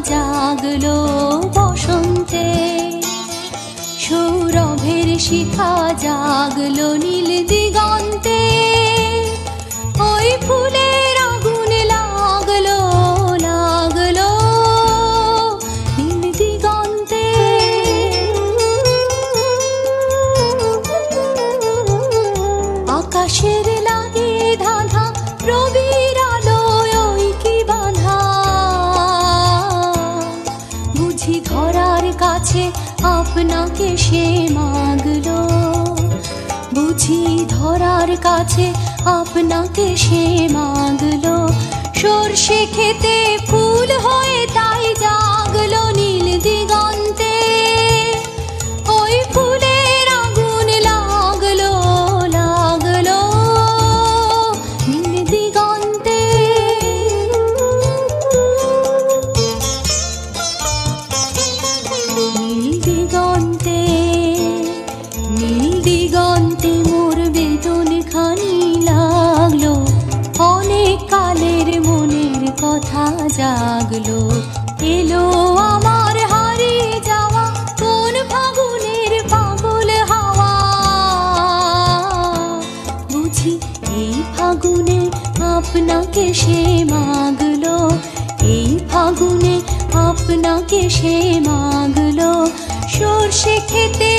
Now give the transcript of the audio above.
জাগলো বসন্তে, সৌরভের শিখা জাগলো নীল দিগন্তে, ওই ফুলের আগুন লাগলো লাগলো নীল দিগন্তে। আকাশের লাগে ধাঁধা রবির আলোয় ওই কি বাঁধা, বুঝি ধরার কাছে আপনাকে সে মাগলো, বুঝি ধরার কাছে আপনাকে সে মাগলো। সর্ষে খেতে ফুল হয়ে তাই জাগলো নীল দিগন্তে, ওই ফুলের আগুন লাগলো লাগলো নীল দিগন্তে। নীল দিগন্তে নীল দিগন্তে মোর বেদন খানি লাগলো, অনেক কালের মনের কথা জাগলো। এলো আমার হারিয়ে যাওয়া কোন ফাগুনের পাগল হাওয়া, বুঝি এই ফাগুনে আপনাকে সে মাগলো, এই ফাগুনে আপনাকে সে মাগলো। সর্ষে খেতে